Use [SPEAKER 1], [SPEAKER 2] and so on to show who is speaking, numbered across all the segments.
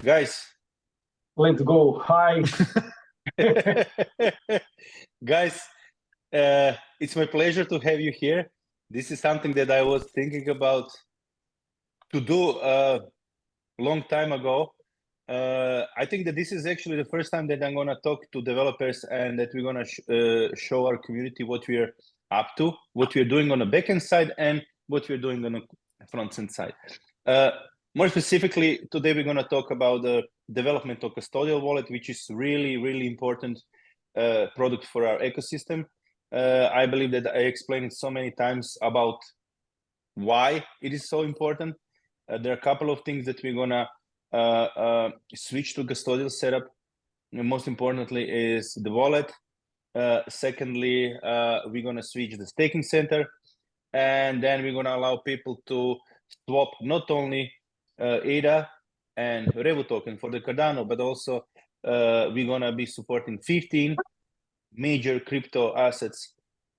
[SPEAKER 1] Guys.
[SPEAKER 2] Let's go. Hi.
[SPEAKER 1] Guys, it's my pleasure to have you here. This is something that I was thinking about to do a long time ago. I think that this is actually the first time that I'm going to talk to developers and that we're going to show our community what we're up to, what we're doing on the backend side and what we're doing on the front-end side. More specifically, today we're going to talk about the development of custodial wallet, which is really, really important product for our ecosystem. I believe that I explained it so many times about why it is so important. There are a couple of things that we're going to switch to custodial setup. And most importantly is the wallet. Secondly, we're going to switch the staking center. And then we're going to allow people to swap not only ADA and Revuto token for the Cardano, but also we're going to be supporting 15 major crypto assets.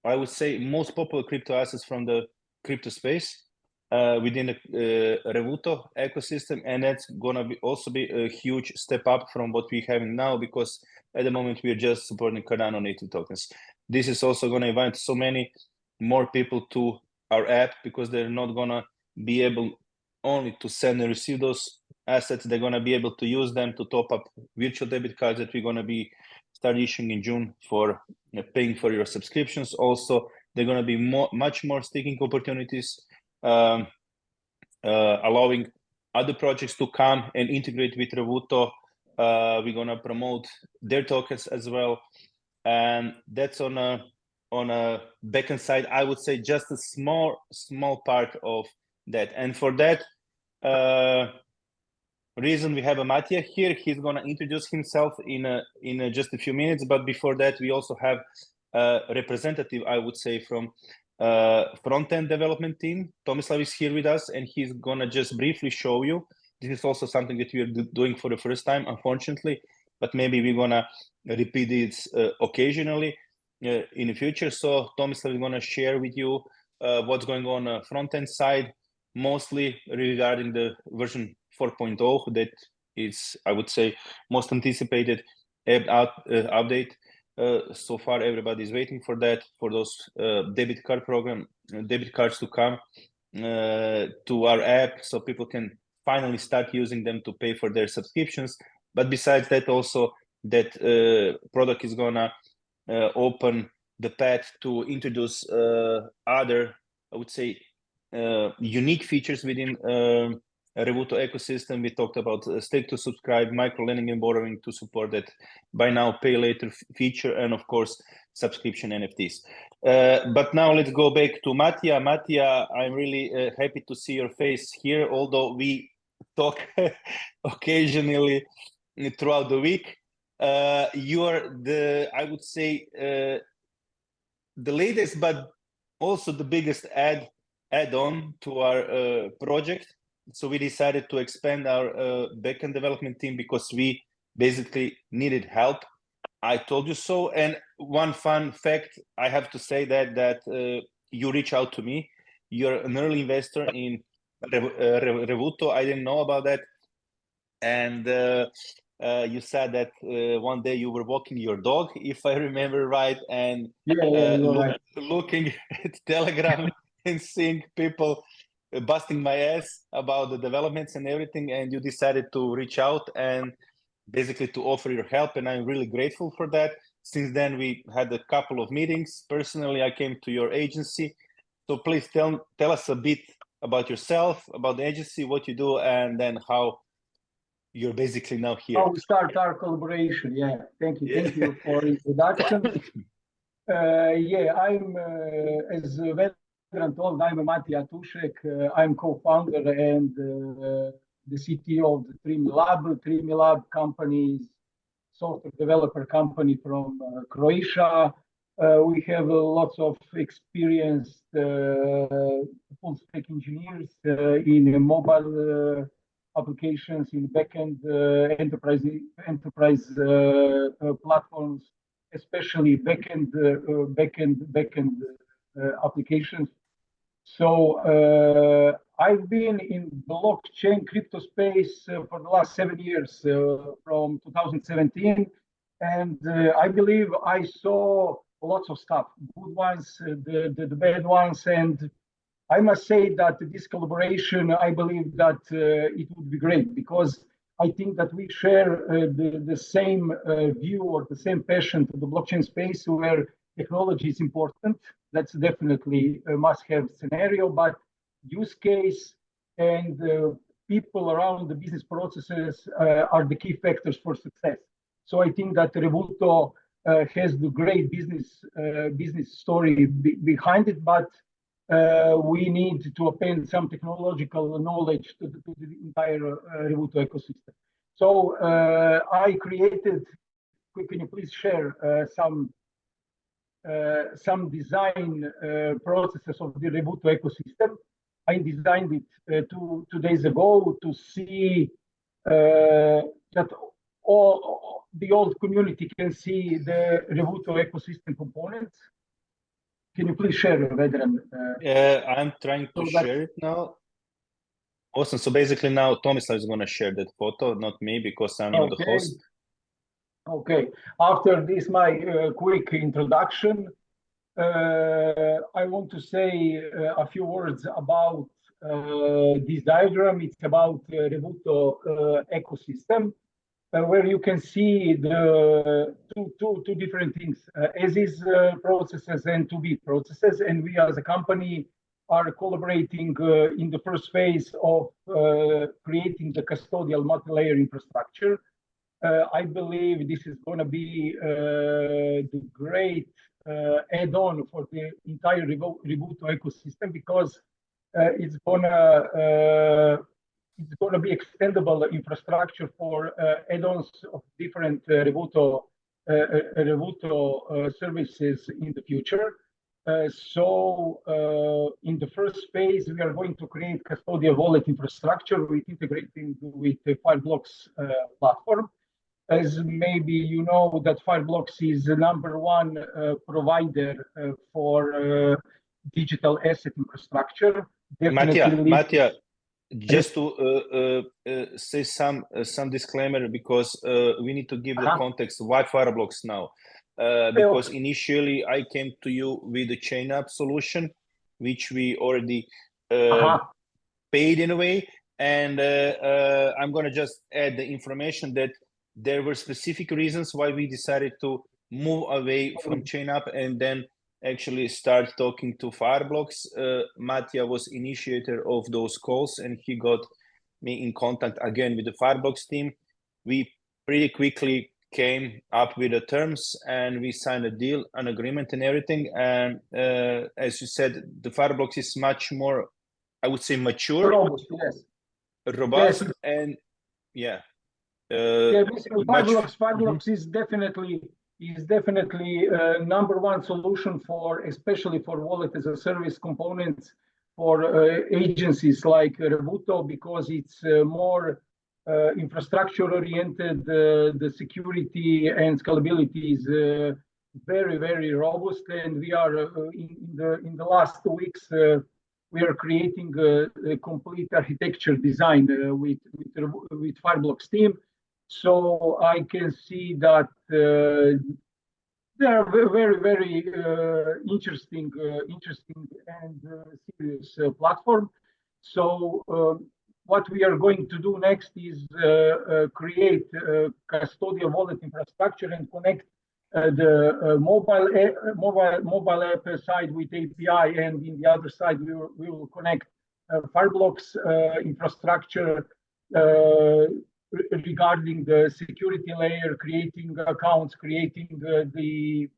[SPEAKER 1] I would say most popular crypto assets from the crypto space within the Revuto ecosystem. And that's going to also be a huge step up from what we're having now, because at the moment we're just supporting Cardano native tokens. This is also going to invite so many more people to our app, because they're not going to be able only to send and receive those assets. They're going to be able to use them to top up virtual debit cards that we're going to be start issuing in June for paying for your subscriptions. Also, they're going to be much more staking opportunities, allowing other projects to come and integrate with Revuto. We're going to promote their tokens as well. And that's on a backend side, I would say just a small part of that. And for that reason, we have Matija here. He's going to introduce himself in just a few minutes. But before that, we also have a representative, I would say, from front-end development team. Tomislav is here with us, and he's going to just briefly show you. This is also something that we are doing for the first time, unfortunately, but maybe we're going to repeat it occasionally in the future. So Tomislav is going to share with you what's going on front-end side, mostly regarding the version 4.0 that is, I would say, most anticipated update. So far, everybody's waiting for that, for those debit cards to come to our app, so people can finally start using them to pay for their subscriptions. But besides that, also that product is gonna open the path to introduce other, I would say, unique features within Revuto ecosystem. We talked about stake to subscribe, micro lending and borrowing to support that buy now, pay later feature, and of course, subscription NFTs. But now let's go back to Matija. Matija, I'm really happy to see your face here, although we talk occasionally throughout the week. You are I would say, the latest, but also the biggest add-on to our project. So we decided to expand our backend development team because we basically needed help. I told you so. And one fun fact, I have to say that you reach out to me. You're an early investor in Revuto. I didn't know about that. And you said that one day you were walking your dog, if I remember right, and looking at Telegram and seeing people busting my ass about the developments and everything, and you decided to reach out and basically to offer your help, and I'm really grateful for that. Since then, we had a couple of meetings. Personally, I came to your agency. So please tell us a bit about yourself, about the agency, what you do, and then how you're basically now here.
[SPEAKER 2] How we start our collaboration. Yeah, thank you. Thank you for the introduction. I'm as Vedran told, I'm Matija Tušek. I'm co-founder and the CTO of the Trimi Lab. Trimi Lab company is software developer company from Croatia. We have lots of experienced full stack engineers in mobile applications, in backend enterprise platforms, especially backend applications. So I've been in blockchain crypto space for the last 7 years, from 2017, and I believe I saw lots of stuff, good ones, the bad ones, and I must say that this collaboration, I believe that it would be great because I think that we share the same view or the same passion to the blockchain space where technology is important. That's definitely a must-have scenario, but use case and people around the business processes are the key factors for success. So I think that Revuto has the great business story behind it, but we need to append some technological knowledge to the entire Revuto ecosystem. So I created, can you please share some design processes of the Revuto ecosystem? I designed it 2 days ago to see that all the old community can see the Revuto ecosystem components. Can you please share, Vedran?
[SPEAKER 1] I'm trying to
[SPEAKER 2] So
[SPEAKER 1] share it now. Awesome. So basically now Tomislav is going to share that photo, not me, because I'm the host.
[SPEAKER 2] Okay. After this, my quick introduction, I want to say a few words about this diagram. It's about Revuto ecosystem, where you can see the two different things, as-is processes and to-be processes. And we as a company are collaborating in the first phase of creating the custodial multi-layer infrastructure. I believe this is going to be the great add-on for the entire Revuto ecosystem because it's going to be extendable infrastructure for add-ons of different Revuto services in the future. So in the first phase, we are going to create custodial wallet infrastructure with integrating with the Fireblocks platform. As maybe you know, that Fireblocks is the #1 provider for digital asset infrastructure.
[SPEAKER 1] Matija, just to say some disclaimer because we need to give the context why Fireblocks now. Because initially I came to you with the chain app solution, which we already paid in a way, and I'm going to just add the information that there were specific reasons why we decided to move away from chain app and then actually start talking to Fireblocks. Matija was initiator of those calls and he got me in contact again with the Fireblocks team. We pretty quickly came up with the terms and we signed a deal, an agreement and everything. And as you said, the Fireblocks is much more, I would say, mature, robust,
[SPEAKER 2] yes.
[SPEAKER 1] and yeah.
[SPEAKER 2] Basically, Fireblocks is definitely #1 solution for, especially for wallet as a service components for agencies like Revuto, because it's more infrastructure oriented. The security and scalability is very robust, and we are in the last 2 weeks we are creating a complete architecture design with Fireblocks team. So I can see that they are very interesting and serious platform. So what we are going to do next is create custodial wallet infrastructure and connect the mobile app side with API, and in the other side we will connect Fireblocks infrastructure regarding the security layer, creating accounts, creating the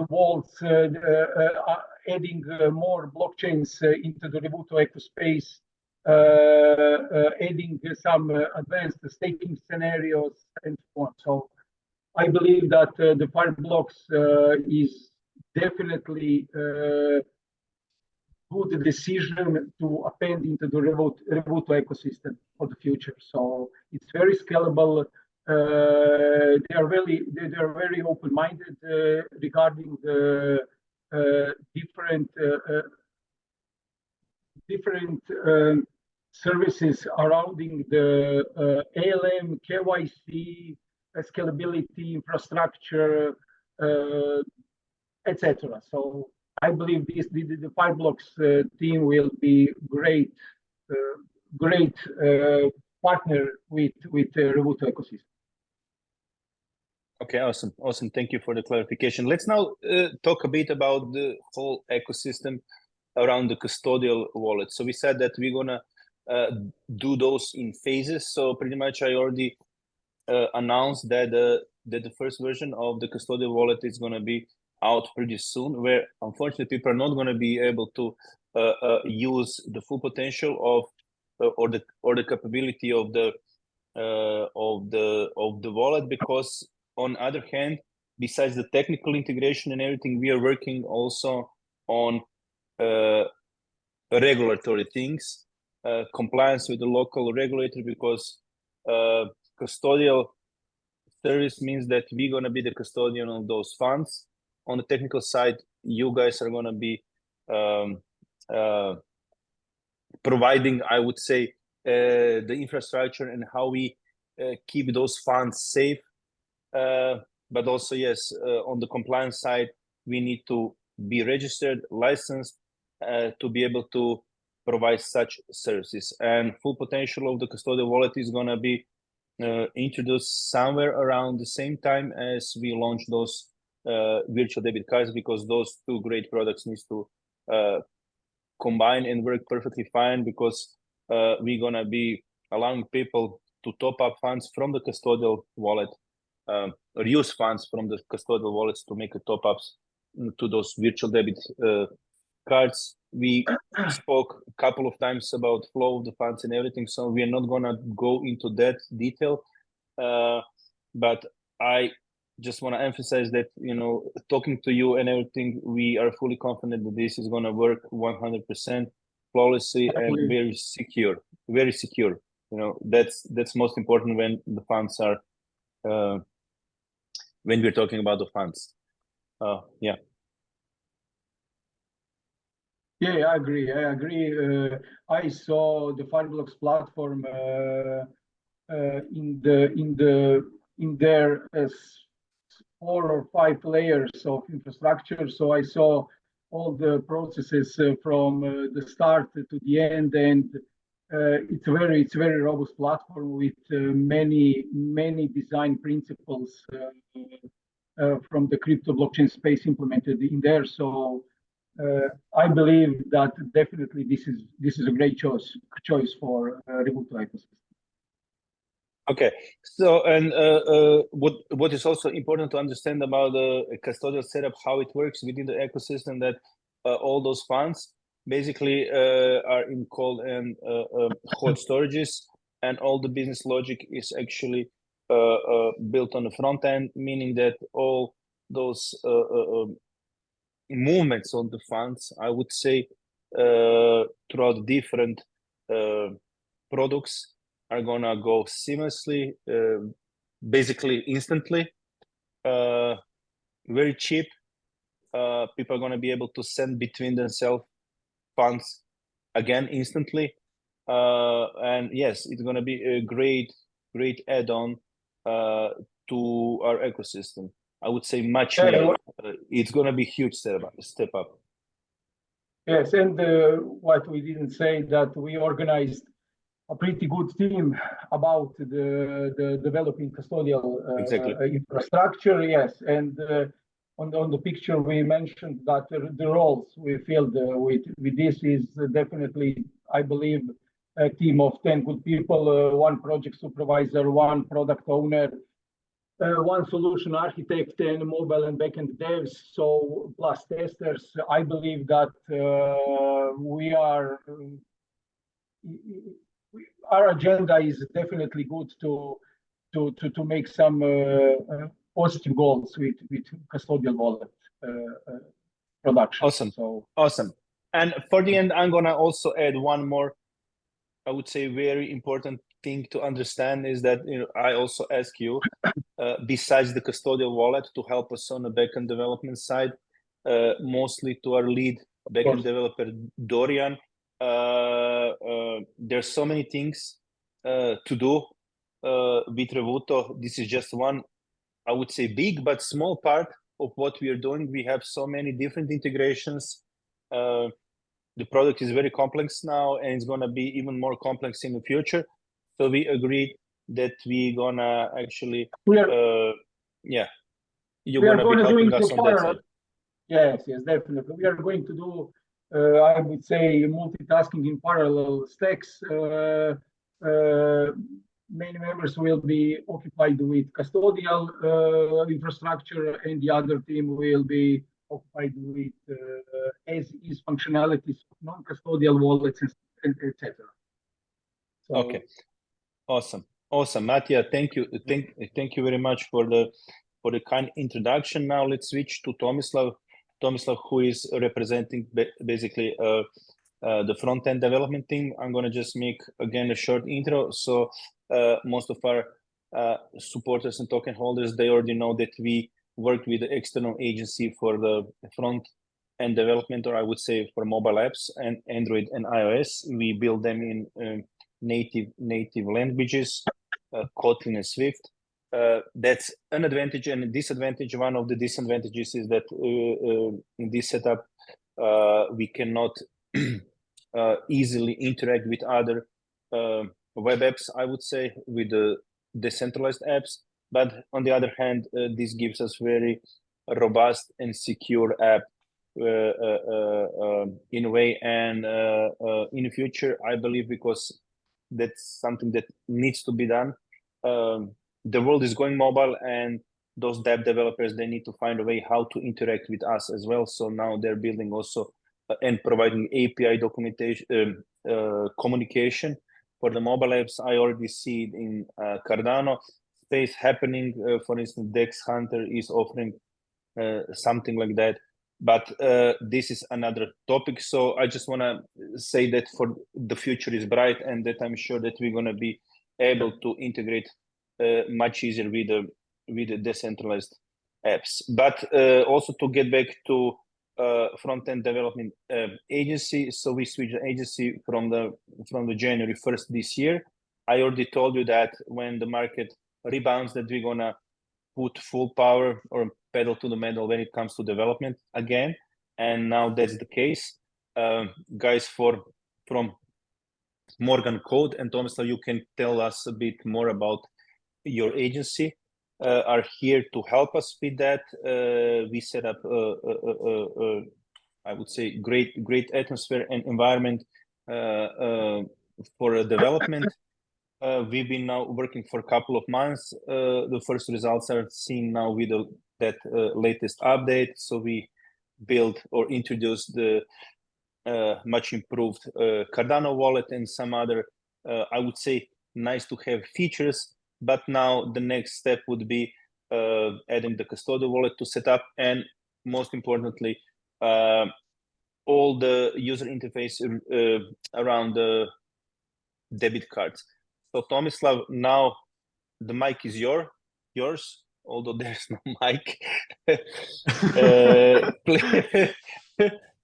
[SPEAKER 2] vaults, adding more blockchains into the Revuto ecospace, adding some advanced staking scenarios and so on. So I believe that the Fireblocks is definitely good decision to append into the Revuto ecosystem for the future. So it's very scalable. They are very open-minded regarding the different different services surrounding the ALM, KYC, scalability, infrastructure, etc. So I believe the Fireblocks team will be great partner with Revuto ecosystem.
[SPEAKER 1] Okay, awesome. Thank you for the clarification. Let's now talk a bit about the whole ecosystem around the custodial wallet. So we said that we're gonna do those in phases. So pretty much I already announced that the first version of the custodial wallet is gonna be out pretty soon, where unfortunately people are not gonna be able to use the full potential of or the capability of the wallet, because on other hand, besides the technical integration and everything, we are working also on regulatory things, compliance with the local regulator, because custodial service means that we're going to be the custodian of those funds. On the technical side, you guys are going to be providing, I would say, the infrastructure and how we keep those funds safe. But also, yes, on the compliance side, we need to be registered, licensed, to be able to provide such services. And full potential of the custodial wallet is going to be introduced somewhere around the same time as we launch those virtual debit cards, because those two great products need to combine and work perfectly fine, because we're going to be allowing people to top up funds from the custodial wallet, or use funds from the custodial wallets to make top ups to those virtual debit cards. We spoke a couple of times about flow of the funds and everything, so we are not going to go into that detail. But I just want to emphasize that, you know, talking to you and everything, we are fully confident that this is going to work 100% flawlessly and very secure. You know, that's most important when the funds are when we're talking about the funds. Yeah.
[SPEAKER 2] Yeah, I agree. I saw the Fireblocks platform in their 4 or 5 layers of infrastructure. So I saw all the processes from the start to the end, and it's a very robust platform with many design principles from the crypto blockchain space implemented in there. So I believe that definitely this is a great choice for Revuto ecosystem.
[SPEAKER 1] Okay, so and what is also important to understand about the custodial setup, how it works within the ecosystem, that all those funds basically are in cold and hot storages, and all the business logic is actually built on the front end, meaning that all those movements on the funds, I would say, throughout different products are gonna go seamlessly, basically instantly, very cheap. People are gonna be able to send between themselves funds again instantly, and yes, it's gonna be a great add-on to our ecosystem. I would say much needed. It's going to be huge step up.
[SPEAKER 2] Yes, and what we didn't say, that we organized a pretty good team about the developing custodial infrastructure. Yes, and on the picture we mentioned that the roles we filled with this is definitely, I believe, a team of 10 good people, 1 project supervisor, 1 product owner, 1 solution architect, and mobile and backend devs, so plus testers. I believe that our agenda is definitely good to make some positive goals with custodial wallet production.
[SPEAKER 1] Awesome. And for the end, I'm gonna also add one more, I would say, very important thing to understand is that, you know, I also ask you, besides the custodial wallet, to help us on the backend development side, mostly to our lead backend developer Dorian, there's so many things to do with Revuto. This is just one, I would say, big but small part of what we are doing. We have so many different integrations. The product is very complex now, and it's gonna be even more complex in the future. So we agreed that we're gonna actually, yeah, you're gonna be helping us on that side.
[SPEAKER 2] Yes, definitely. We are going to do, I would say, multitasking in parallel stacks. Many members will be occupied with custodial infrastructure, and the other team will be occupied with as-is functionalities, non-custodial wallets, etc. So,
[SPEAKER 1] okay, awesome, Matija. Thank you very much for the kind introduction. Now let's switch to Tomislav, who is representing basically the front-end development team. I'm gonna just make again a short intro. So most of our supporters and token holders, they already know that we work with the external agency for the front-end development, or I would say for mobile apps and Android and iOS. We build them in native languages, Kotlin and Swift. That's an advantage and a disadvantage. One of the disadvantages is that in this setup, we cannot easily interact with other web apps, I would say, with the decentralized apps. But on the other hand, this gives us very robust and secure app in a way. And in the future, I believe, because that's something that needs to be done. The world is going mobile, and those dev developers, they need to find a way how to interact with us as well. So now they're building also and providing API documentation, communication for the mobile apps. I already see it in Cardano space happening. For instance, Dex Hunter is offering something like that. But this is another topic. So I just want to say that for the future is bright, and that I'm sure that we're going to be able to integrate much easier with the decentralized apps. But also to get back to front-end development agency. So we switched the agency from the January 1st this year. I already told you that when the market rebounds, that we're going to put full power or pedal to the metal when it comes to development again, and now that's the case. Guys from Morgan Code and Tomislav, you can tell us a bit more about your agency, are here to help us with that. We set up I would say great atmosphere and environment for development. We've been now working for a couple of months. The first results are seen now with that latest update. So we built or introduced the much improved Cardano wallet and some other, I would say, nice to have features. But now the next step would be adding the custodial wallet to set up, and most importantly, all the user interface around the debit cards. So Tomislav, now the mic is yours, although there's no mic.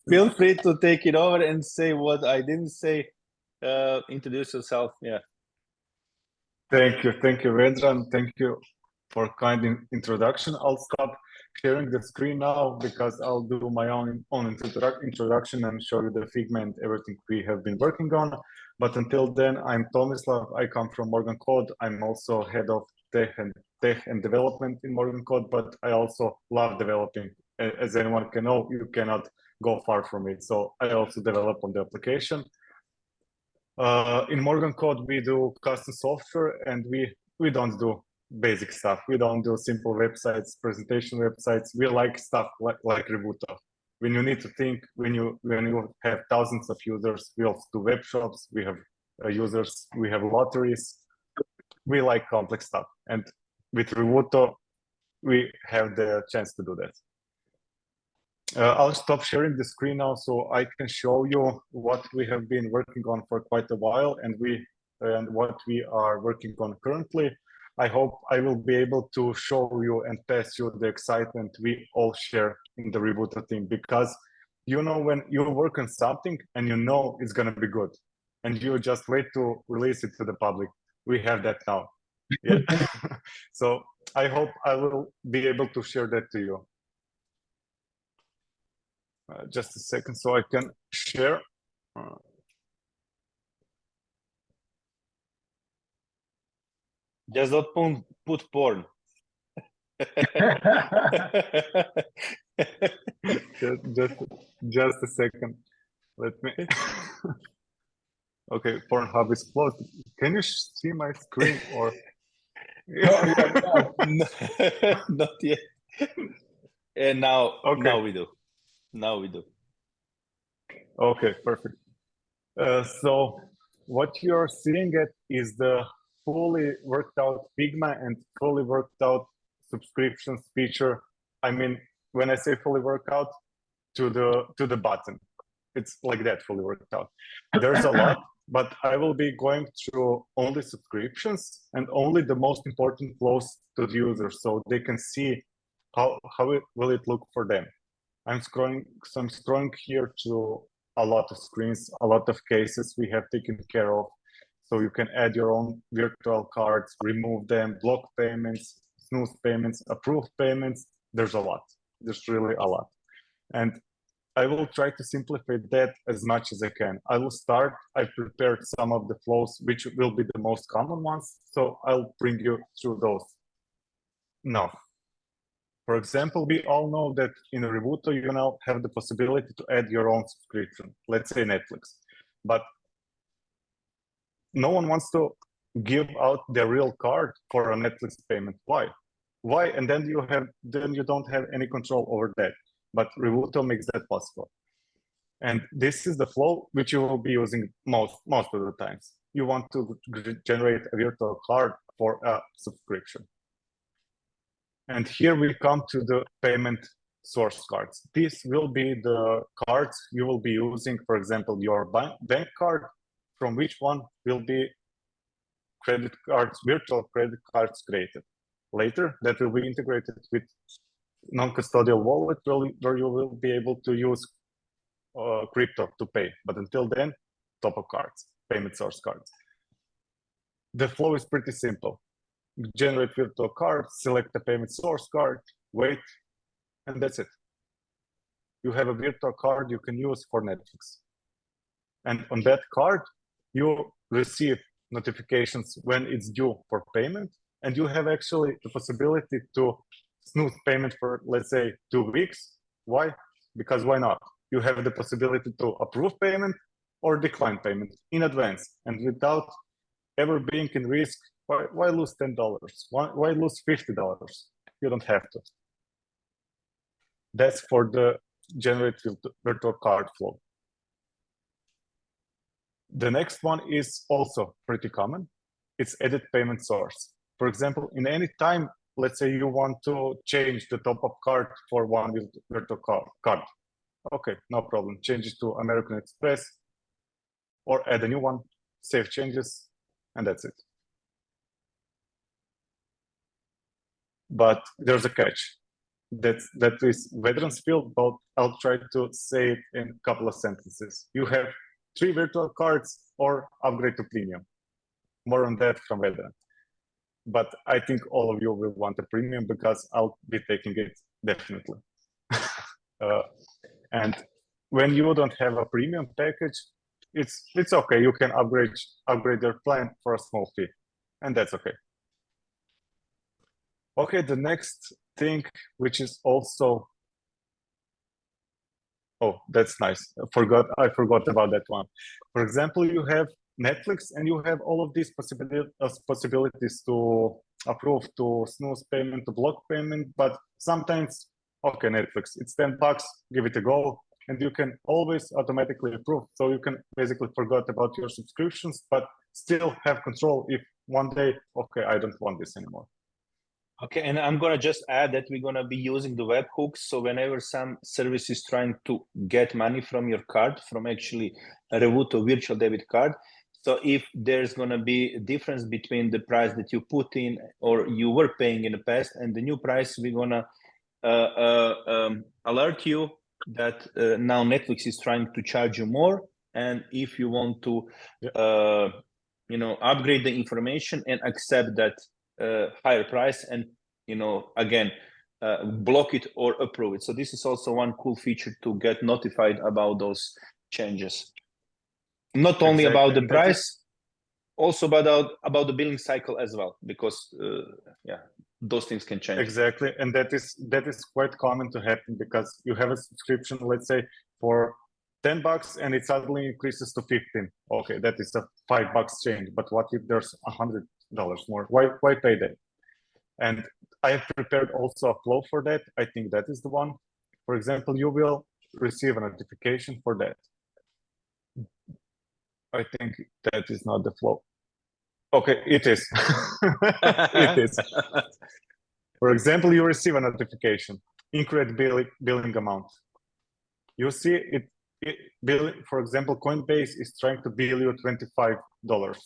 [SPEAKER 1] Feel free to take it over and say what I didn't say. Introduce yourself. Yeah.
[SPEAKER 3] Thank you, Vedran. Thank you for kind introduction. I'll stop sharing the screen now because I'll do my own introduction and show you the Figma and everything we have been working on. But until then, I'm Tomislav. I come from Morgan Code. I'm also head of tech and development in Morgan Code, but I also love developing. As anyone can know, you cannot go far from it. So I also develop on the application. In Morgan Code, we do custom software, and we don't do basic stuff. We don't do simple websites, presentation websites. We like stuff like Revuto. When you need to think, when you have thousands of users, we also do web shops. We have users. We have lotteries. We like complex stuff, and with Revuto, we have the chance to do that. I'll stop sharing the screen now so I can show you what we have been working on for quite a while, and what we are working on currently. I hope I will be able to show you and pass you the excitement we all share in the Revuto team, because you know when you work on something and you know it's going to be good, and you just wait to release it to the public. We have that now. Yeah. So I hope I will be able to share that to you. Just a second so I can share.
[SPEAKER 1] Just don't put porn.
[SPEAKER 3] just a second. Let me. Okay, Pornhub is closed. Can you see my screen or?
[SPEAKER 2] No.
[SPEAKER 1] Not yet. And now,
[SPEAKER 3] Okay.
[SPEAKER 1] now we do. Now we do.
[SPEAKER 3] Okay, perfect. So what you're seeing is the fully worked out Figma and fully worked out subscriptions feature. I mean, when I say fully worked out, to the button, it's like that, fully worked out. There's a lot, but I will be going through only subscriptions and only the most important flows to the user, so they can see how will it look for them. I'm scrolling here to a lot of screens, a lot of cases we have taken care of. So you can add your own virtual cards, remove them, block payments, snooze payments, approve payments. There's a lot. There's really a lot. And I will try to simplify that as much as I can. I will start. I prepared some of the flows, which will be the most common ones. So I'll bring you through those. Now, for example, we all know that in Revuto, you now have the possibility to add your own subscription, let's say Netflix. But no one wants to give out their real card for a Netflix payment. Why? Why? And then you don't have any control over that. But Revuto makes that possible. And this is the flow which you will be using most of the times. You want to generate a virtual card for a subscription. And here we come to the payment source cards. These will be the cards you will be using, for example, your bank card, from which one will be credit cards, virtual credit cards created. Later, that will be integrated with non-custodial wallet where you will be able to use crypto to pay. But until then, top-up cards, payment source cards. The flow is pretty simple. Generate virtual card, select the payment source card, wait, and that's it. You have a virtual card you can use for Netflix. And on that card, you receive notifications when it's due for payment, and you have actually the possibility to snooze payment for, let's say, 2 weeks. Why? Because why not? You have the possibility to approve payment or decline payment in advance, and without ever being in risk. Why lose $10? Why lose $50? You don't have to. That's for the generate virtual card flow. The next one is also pretty common. It's edit payment source. For example, in any time, let's say you want to change the top-up card for one virtual card. Okay, no problem. Change it to American Express or add a new one, save changes, and that's it. But there's a catch. That is veterans field, but I'll try to say it in a couple of sentences. You have 3 virtual cards or upgrade to premium. More on that from veteran. But I think all of you will want a premium because I'll be taking it definitely. And when you don't have a premium package, it's okay. You can upgrade your plan for a small fee, and that's okay. Okay, the next thing, which is also, oh, that's nice. I forgot about that one. For example, you have Netflix, and you have all of these possibilities to approve, to snooze payment, to block payment. But sometimes, okay, Netflix, it's $10, give it a go, and you can always automatically approve. So you can basically forget about your subscriptions, but still have control if one day, okay, I don't want this anymore.
[SPEAKER 1] Okay, and I'm gonna just add that we're gonna be using the webhooks. So whenever some service is trying to get money from your card, from actually a Revuto virtual debit card, so if there's gonna be a difference between the price that you put in or you were paying in the past and the new price, we're gonna alert you that now Netflix is trying to charge you more, and if you want to upgrade the information and accept that higher price, and again block it or approve it. So this is also one cool feature to get notified about those changes, not only about the price, also about the billing cycle as well, because those things can change.
[SPEAKER 3] Exactly, and that is quite common to happen, because you have a subscription, let's say for $10, and it suddenly increases to 15. Okay, that is a $5 change. But what if there's $100 more? Why pay that? And I have prepared also a flow for that. I think that is the one. For example, you will receive a notification for that. I think that is not the flow. Okay, it is. It is. For example, you receive a notification, incorrect billing amount. You see it, for example, Coinbase is trying to bill you $25.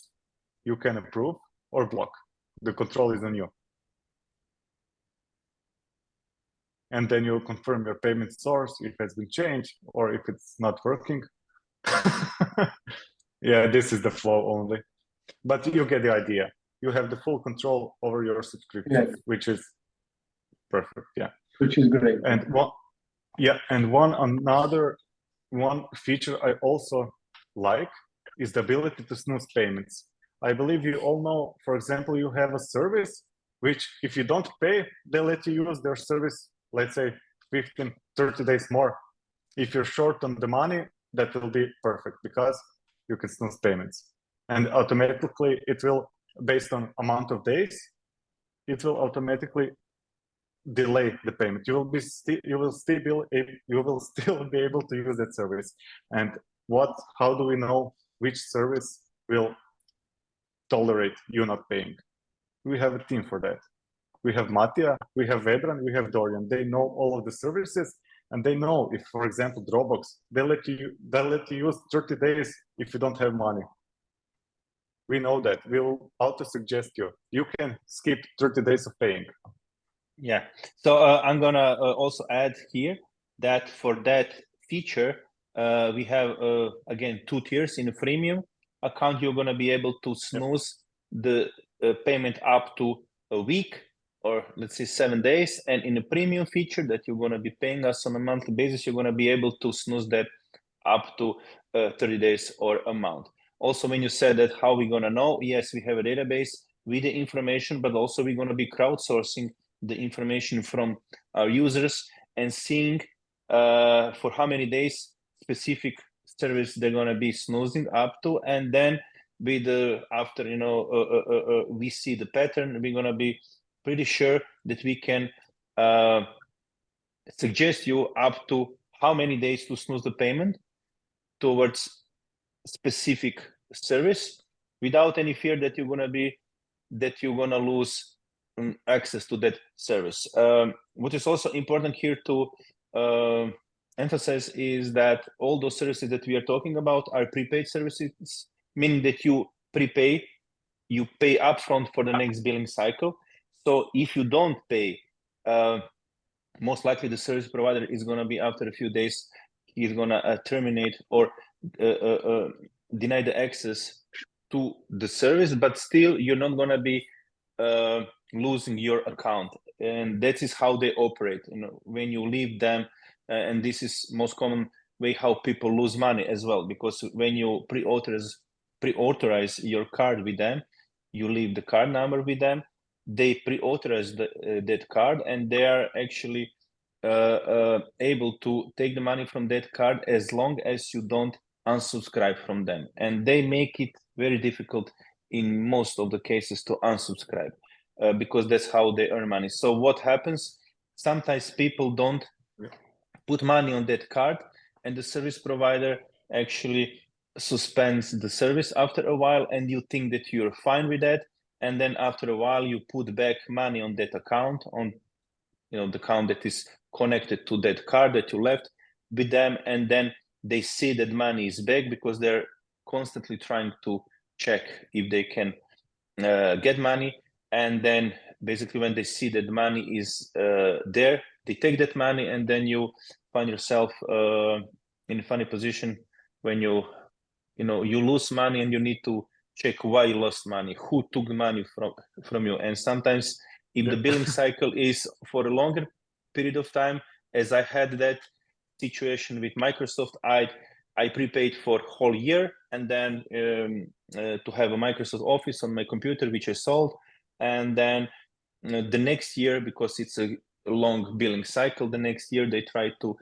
[SPEAKER 3] You can approve or block. The control is on you. And then you confirm your payment source, if it has been changed or if it's not working. Yeah, this is the flow only. But you get the idea. You have the full control over your subscriptions, which is perfect. Yeah,
[SPEAKER 2] which is great.
[SPEAKER 3] And one feature I also like is the ability to snooze payments. I believe you all know, for example, you have a service which, if you don't pay, they let you use their service, let's say 15, 30 days more. If you're short on the money, that will be perfect, because you can snooze payments. And automatically it will, based on amount of days, it will automatically delay the payment. You will still be able to use that service. And how do we know which service will tolerate you not paying? We have a team for that. We have Matija, we have Vedran, we have Dorian. They know all of the services, and they know if, for example, Dropbox, they let you use 30 days if you don't have money. We know that. We will auto-suggest you. You can skip 30 days of paying.
[SPEAKER 1] Yeah. So I'm gonna also add here that for that feature, we have again 2 tiers. In a freemium account, you're gonna be able to snooze the payment up to a week, or let's say 7 days. And in a premium feature that you're gonna be paying us on a monthly basis, you're gonna be able to snooze that up to 30 days or a month. Also, when you said that, how we gonna know? Yes, we have a database with the information, but also we're gonna be crowdsourcing the information from our users and seeing for how many days specific service they're gonna be snoozing up to, and then with after we see the pattern, we're gonna be pretty sure that we can suggest you up to how many days to snooze the payment towards specific service, without any fear that you're gonna lose access to that service. What is also important here to emphasize is that all those services that we are talking about are prepaid services, meaning that you pay upfront for the next billing cycle. So if you don't pay, most likely the service provider is going to be, after a few days, he's going to terminate or deny the access to the service, but still you're not going to be losing your account. And that is how they operate. When you leave them, and this is most common way how people lose money as well, because when you pre-authorize your card with them, you leave the card number with them, they pre-authorize that card, and they are actually able to take the money from that card as long as you don't unsubscribe from them. And they make it very difficult in most of the cases to unsubscribe, because that's how they earn money. So what happens? Sometimes people don't put money on that card, and the service provider actually suspends the service after a while, and you think that you're fine with that. And then after a while, you put back money on that account, on the account that is connected to that card that you left with them, and then they see that money is back, because they're constantly trying to check if they can get money. And then basically when they see that money is there, they take that money, and then you find yourself in a funny position when you lose money and you need to check why you lost money, who took money from you. And sometimes if the billing cycle is for a longer period of time, as I had that situation with Microsoft, I prepaid for whole year, and then to have a Microsoft Office on my computer, which I sold, and then the next year, because it's a long billing cycle, the next year they tried to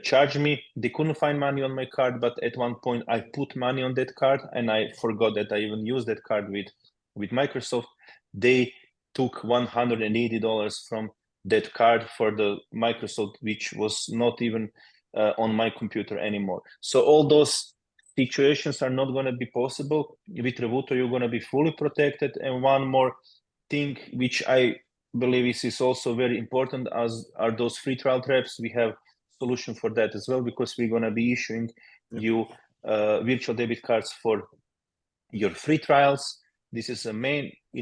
[SPEAKER 1] charge me. They couldn't find money on my card, but at one point I put money on that card, and I forgot that I even used that card with Microsoft. They took $180 from that card for the Microsoft, which was not even on my computer anymore. So all those situations are not going to be possible. With Revuto, you're going to be fully protected. And one more thing, which I believe is also very important, are those free trial traps. We have solution for that as well, because we're going to be issuing you virtual debit cards for your free trials. This is in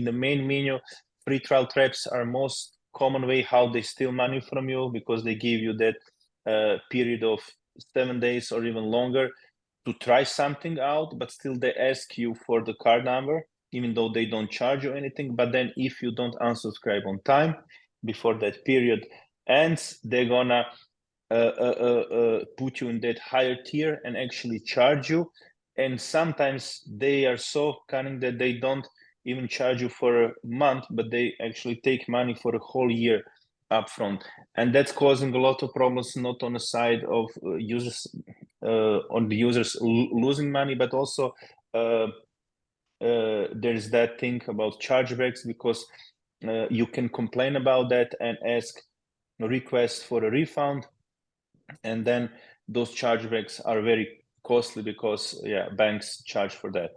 [SPEAKER 1] the main menu. Free trial traps are most common way how they steal money from you, because they give you that period of 7 days or even longer to try something out, but still they ask you for the card number, even though they don't charge you anything. But then if you don't unsubscribe on time before that period ends, they're gonna put you in that higher tier and actually charge you. And sometimes they are so cunning that they don't even charge you for a month, but they actually take money for a whole year upfront, and that's causing a lot of problems, not on the side of users, on the users losing money, but also there's that thing about chargebacks, because you can complain about that and ask a request for a refund, and then those chargebacks are very costly, because banks charge for that.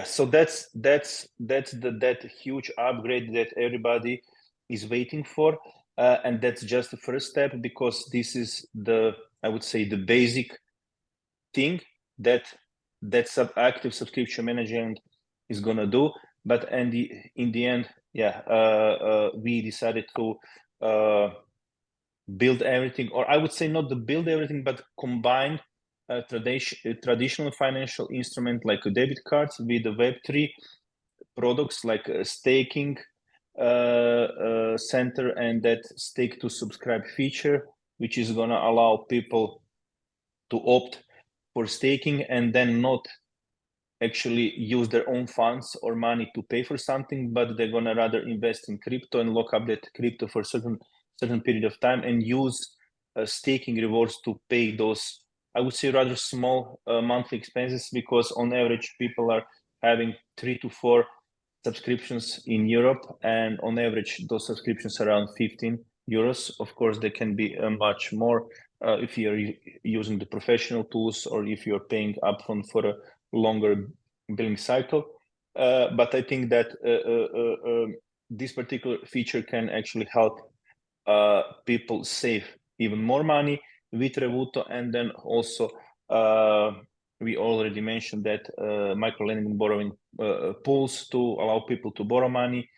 [SPEAKER 1] So that's that huge upgrade that everybody is waiting for, and that's just the first step, because this is I would say the basic thing that active subscription management is gonna do. But in the end, we decided to build everything, or I would say not to build everything, but combine traditional financial instrument like a debit cards with the Web3 products like a staking center, and that stake to subscribe feature, which is going to allow people to opt for staking and then not actually use their own funds or money to pay for something, but they're going to rather invest in crypto and lock up that crypto for a certain period of time and use staking rewards to pay those, I would say, rather small monthly expenses, because on average people are having 3 to 4 subscriptions in Europe, and on average those subscriptions are around 15 euros. Of course, they can be much more if you're using the professional tools, or if you're paying upfront for a longer billing cycle. But I think that this particular feature can actually help people save even more money with Revuto. And then also we already mentioned that microlending and borrowing pools to allow people to borrow money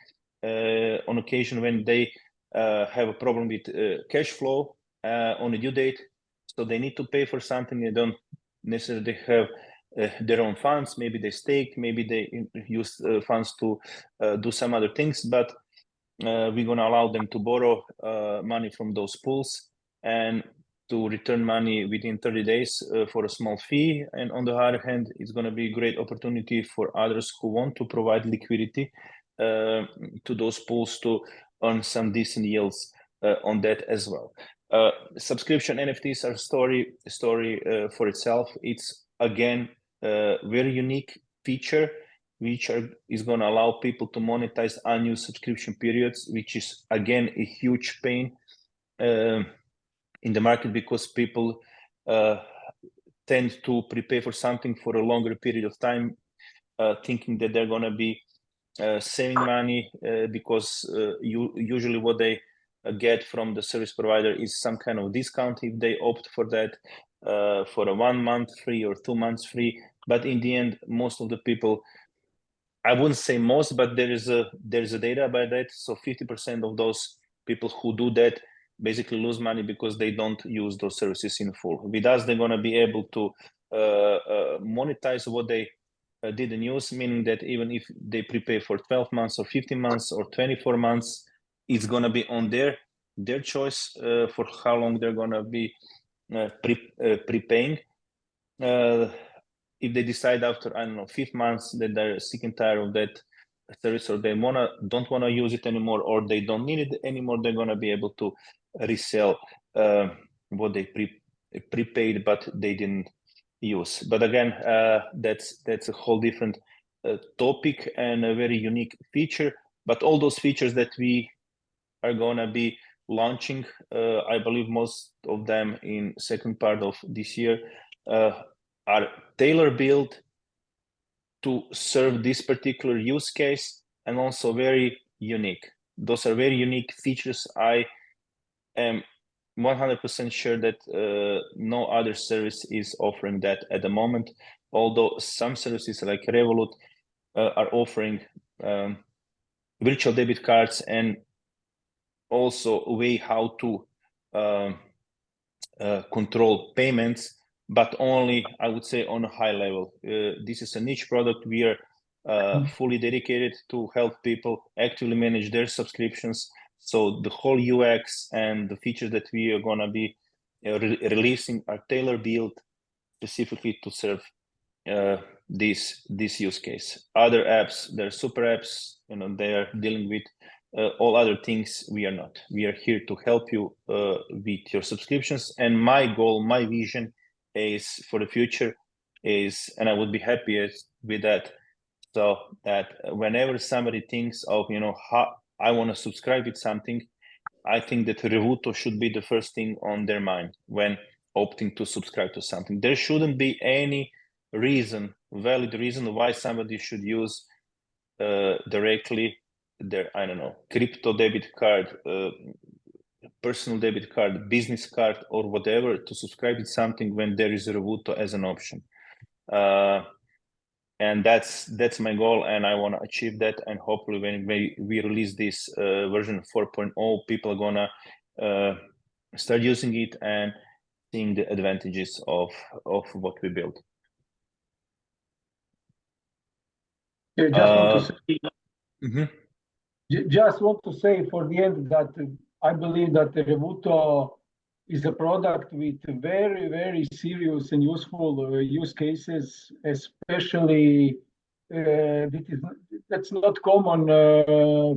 [SPEAKER 1] on occasion when they have a problem with cash flow on a due date, so they need to pay for something. They don't necessarily have their own funds. Maybe they stake, maybe they use funds to do some other things, but we're going to allow them to borrow money from those pools and to return money within 30 days for a small fee. And on the other hand, it's going to be a great opportunity for others who want to provide liquidity to those pools to earn some decent yields on that as well. Subscription NFTs are a story for itself. It's again a very unique feature which is going to allow people to monetize unused subscription periods, which is again a huge pain in the market, because people tend to prepay for something for a longer period of time, thinking that they're going to be saving money, because usually what they get from the service provider is some kind of discount if they opt for that, for a 1 month free or 2 months free. But in the end, most of the people, I wouldn't say most, but there is a data about that. So 50% of those people who do that basically lose money because they don't use those services in full. With us, they're going to be able to monetize what they didn't use, meaning that even if they prepay for 12 months or 15 months or 24 months, it's going to be on their choice for how long they're going to be prepaying. If they decide after, I don't know, 5 months that they're sick and tired of that service, or they don't want to use it anymore, or they don't need it anymore, they're going to be able to resell what they prepaid but they didn't use. But again, that's a whole different topic and a very unique feature. But all those features that we are going to be launching, I believe most of them in second part of this year, are tailor-built to serve this particular use case, and also very unique. Those are very unique features. I am 100% sure that no other service is offering that at the moment, although some services like Revuto are offering virtual debit cards and also a way how to control payments, but only, I would say, on a high level. This is a niche product. We are fully dedicated to help people actively manage their subscriptions. So the whole UX and the features that we are going to be releasing are tailor-built specifically to serve this use case. Other apps, they're super apps, they are dealing with all other things. We are not. We are here to help you with your subscriptions. And my goal, my vision is for the future is, and I would be happy with that, so that whenever somebody thinks of, how I want to subscribe with something, I think that Revuto should be the first thing on their mind when opting to subscribe to something. There shouldn't be any valid reason why somebody should use directly their, I don't know, crypto debit card, personal debit card, business card, or whatever to subscribe to something when there is Revuto as an option. And that's my goal, and I want to achieve that. And hopefully when we release this version 4.0, people are gonna start using it and seeing the advantages of what we built.
[SPEAKER 2] Just want to say for the end that I believe that the Revuto is a product with very, very serious and useful use cases, especially that's not common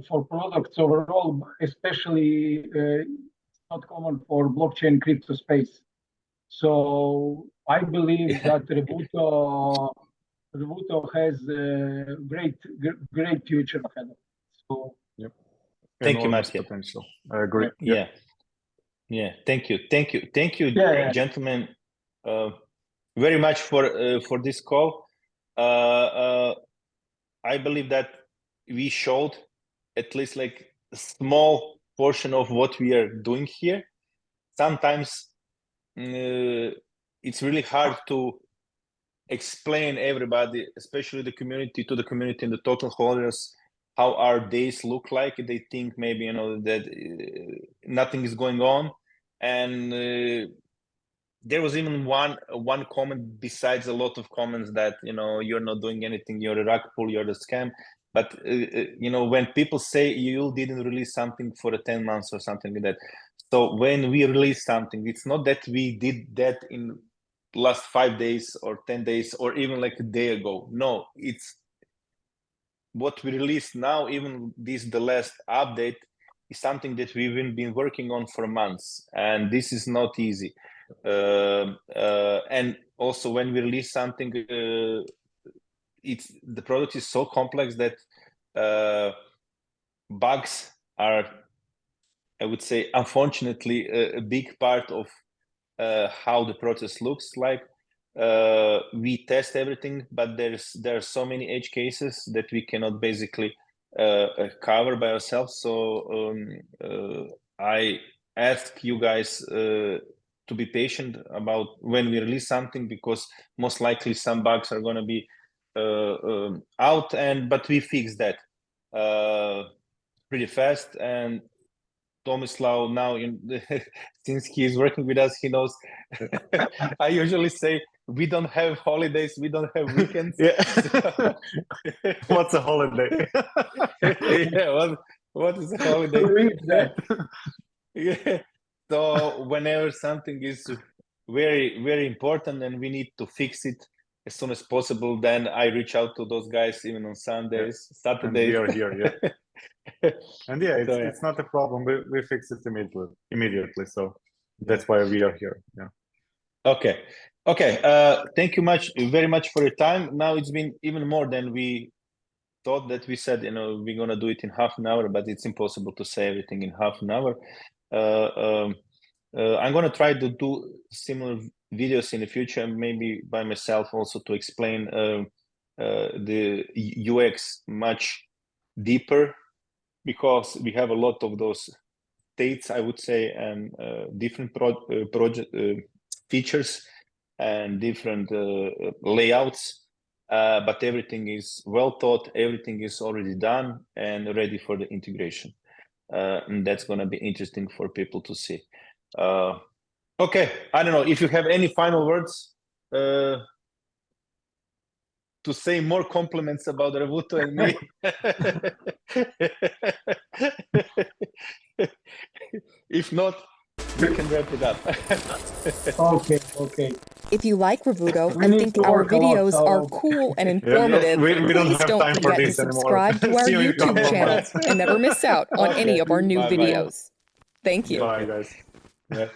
[SPEAKER 2] for products overall, especially not common for blockchain crypto space. So I believe that Revuto has a great future ahead of it. So,
[SPEAKER 3] yep.
[SPEAKER 1] Thank you, Matthew.
[SPEAKER 3] Potential. I agree.
[SPEAKER 1] Yeah. Thank you, gentlemen, very much for this call. I believe that we showed at least like a small portion of what we are doing here. Sometimes it's really hard to explain everybody, especially the community and the total holders, how our days look like. They think maybe that nothing is going on, and there was even one comment besides a lot of comments that you're not doing anything, you're a rug pull, you're a scam. But when people say you didn't release something for 10 months or something like that, so when we release something, it's not that we did that in last 5 days or 10 days or even like a day ago. No, it's what we released now. Even the last update is something that we've been working on for months, and this is not easy. And also when we release something, the product is so complex that bugs are, I would say, unfortunately, a big part of how the process looks like. We test everything, but there are so many edge cases that we cannot basically cover by ourselves. So I ask you guys to be patient about when we release something, because most likely some bugs are going to be out, but we fix that pretty fast. And Tomislav now, since he's working with us, he knows. I usually say we don't have holidays, we don't have weekends.
[SPEAKER 3] Yeah. What's a holiday?
[SPEAKER 1] Yeah, what is a holiday? Yeah. So whenever something is very, very important and we need to fix it as soon as possible, then I reach out to those guys even on Sundays, Saturdays.
[SPEAKER 3] And we are here, yeah. And yeah, it's not a problem. We fix it immediately. So that's why we are here. Yeah.
[SPEAKER 1] Okay. Thank you very much for your time. Now it's been even more than we thought that we said, we're gonna do it in half an hour, but it's impossible to say everything in half an hour. I'm gonna try to do similar videos in the future, maybe by myself also, to explain the UX much deeper, because we have a lot of those states, I would say, and different project features and different layouts, but everything is well thought, everything is already done and ready for the integration. And that's going to be interesting for people to see. Okay, I don't know if you have any final words to say more compliments about Revuto and me. If not, we can wrap it up.
[SPEAKER 2] Okay.
[SPEAKER 4] If you like Revuto and think our videos are cool and informative, please don't forget to subscribe to our YouTube channel and never miss out on any of our new videos. Thank you.
[SPEAKER 3] Bye, guys.
[SPEAKER 1] Yeah.